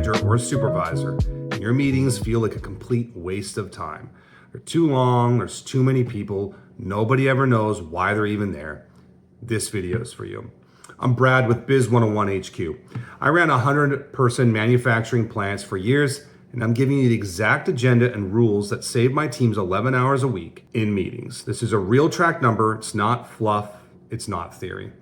manager or a supervisor, and your meetings feel like a complete waste of time. They're too long, there's too many people, nobody ever knows why they're even there. This video is for you. I'm Brad with Biz 101 HQ. I ran 100-person manufacturing plants for years, and I'm giving you the exact agenda and rules that save my teams 11 hours a week in meetings. This is a real track number. It's not fluff. It's not theory.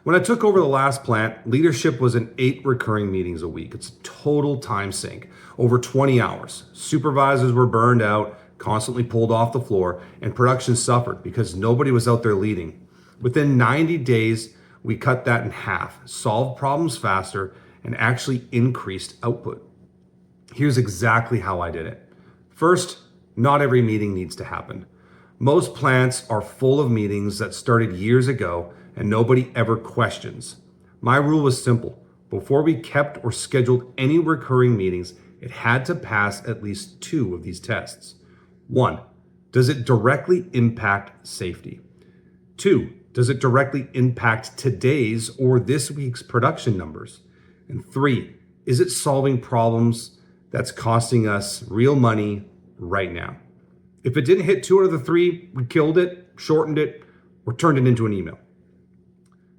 When I took over the last plant, leadership was in 8 recurring meetings a week. It's a total time sink, over 20 hours. Supervisors were burned out, constantly pulled off the floor, and production suffered because nobody was out there leading. Within 90 days, we cut that in half, solved problems faster, and actually increased output. Here's exactly how I did it. First, not every meeting needs to happen. Most plants are full of meetings that started years ago and nobody ever questions. My rule was simple. Before we kept or scheduled any recurring meetings, it had to pass at least 2 of these tests. 1, does it directly impact safety? 2, does it directly impact today's or this week's production numbers? And 3, is it solving problems that's costing us real money right now? If it didn't hit 2 out of the 3, we killed it, shortened it, or turned it into an email.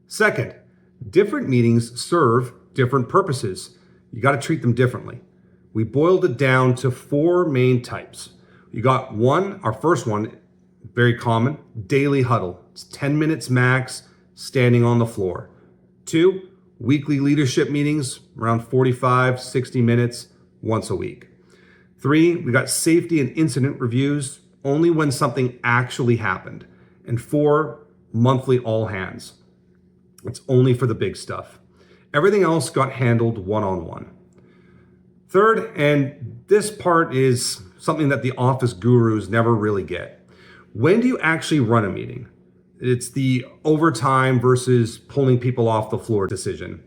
Second, different meetings serve different purposes. You got to treat them differently. We boiled it down to 4 main types. You got one, our first one, very common, daily huddle. It's 10 minutes max, standing on the floor. 2, weekly leadership meetings, around 45, 60 minutes, once a week. 3, we got safety and incident reviews, only when something actually happened. And 4, monthly all hands. It's only for the big stuff. Everything else got handled one-on-one. Third, and this part is something that the office gurus never really get. When do you actually run a meeting? It's the overtime versus pulling people off the floor decision.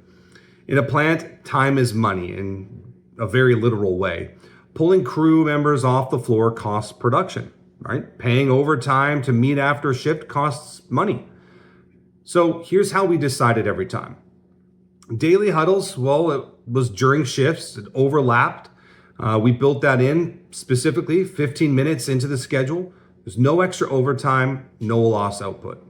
In a plant, time is money in a very literal way. Pulling crew members off the floor costs production, right? Paying overtime to meet after a shift costs money. So here's how we decided every time. Daily huddles, well, it was during shifts, it overlapped. We built that in specifically 15 minutes into the schedule. There's no extra overtime, no lost output.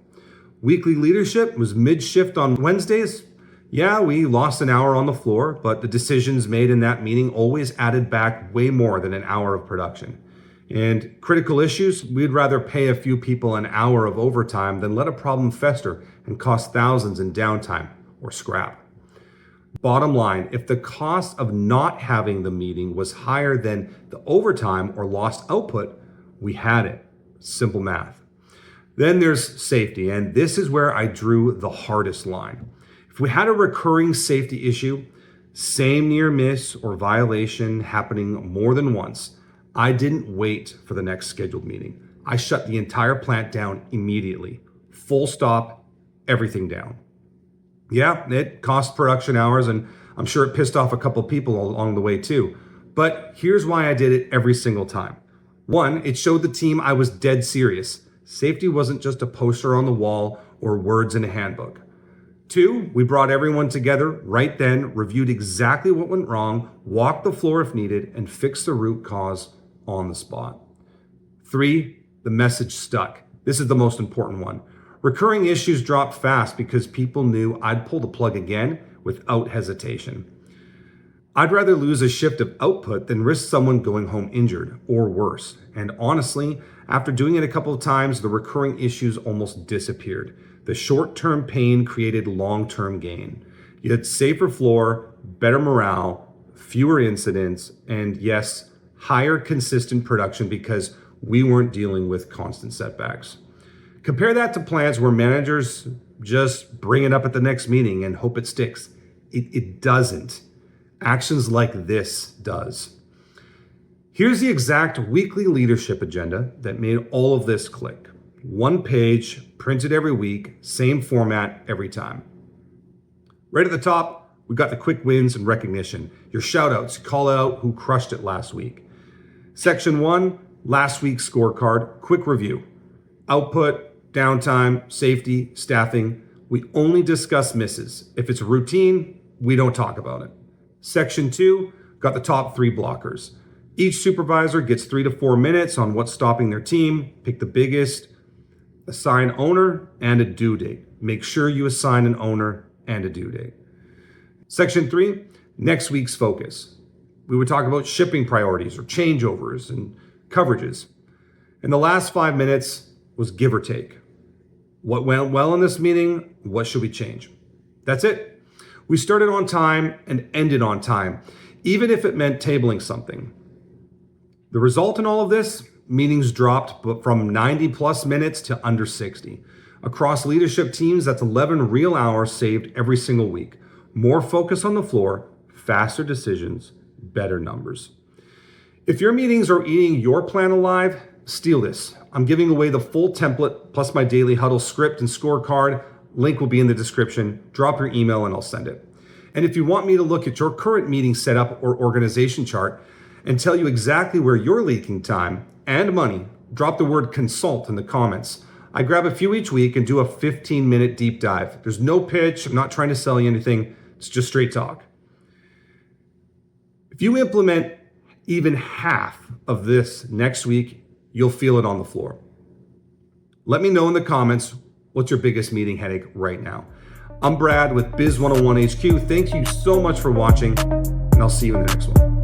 Weekly leadership was mid-shift on Wednesdays. Yeah, we lost an hour on the floor, but the decisions made in that meeting always added back way more than an hour of production. And critical issues, we'd rather pay a few people an hour of overtime than let a problem fester and cost thousands in downtime or scrap. Bottom line, if the cost of not having the meeting was higher than the overtime or lost output, we had it. Simple math. Then there's safety, and this is where I drew the hardest line. If we had a recurring safety issue, same near miss or violation happening more than once, I didn't wait for the next scheduled meeting. I shut the entire plant down immediately. Full stop, everything down. Yeah, it cost production hours, and I'm sure it pissed off a couple people along the way too. But here's why I did it every single time. 1, it showed the team I was dead serious. Safety wasn't just a poster on the wall or words in a handbook. 2, we brought everyone together right then, reviewed exactly what went wrong, walked the floor if needed, and fixed the root cause on the spot. 3, the message stuck. This is the most important one. Recurring issues dropped fast because people knew I'd pull the plug again without hesitation. I'd rather lose a shift of output than risk someone going home injured or worse. And honestly, after doing it a couple of times, the recurring issues almost disappeared. The short-term pain created long-term gain. You had safer floor, better morale, fewer incidents, and yes, higher consistent production because we weren't dealing with constant setbacks. Compare that to plants where managers just bring it up at the next meeting and hope it sticks. It doesn't. Actions like this does. Here's the exact weekly leadership agenda that made all of this click. 1 page, printed every week, same format every time. Right at the top, we got the quick wins and recognition. Your shout outs, call out who crushed it last week. Section 1, last week's scorecard, quick review. Output, downtime, safety, staffing. We only discuss misses. If it's routine, we don't talk about it. Section 2, got the top 3 blockers. Each supervisor gets 3 to 4 minutes on what's stopping their team. Pick the biggest, assign owner and a due date. Make sure you assign an owner and a due date. Section 3, next week's focus. We would talk about shipping priorities or changeovers and coverages. And the last 5 minutes was give or take. What went well in this meeting? What should we change? That's it. We started on time and ended on time, even if it meant tabling something. The result in all of this, meetings dropped from 90 plus minutes to under 60. Across leadership teams, that's 11 real hours saved every single week. More focus on the floor, faster decisions, better numbers. If your meetings are eating your plan alive, steal this. I'm giving away the full template plus my daily huddle script and scorecard. Link will be in the description. Drop your email and I'll send it. And if you want me to look at your current meeting setup or organization chart and tell you exactly where you're leaking time and money, drop the word consult in the comments. I grab a few each week and do a 15-minute deep dive. There's no pitch. I'm not trying to sell you anything. It's just straight talk. If you implement even half of this next week, you'll feel it on the floor. Let me know in the comments what's your biggest meeting headache right now. I'm Brad with Biz 101 HQ. Thank you so much for watching, and I'll see you in the next one.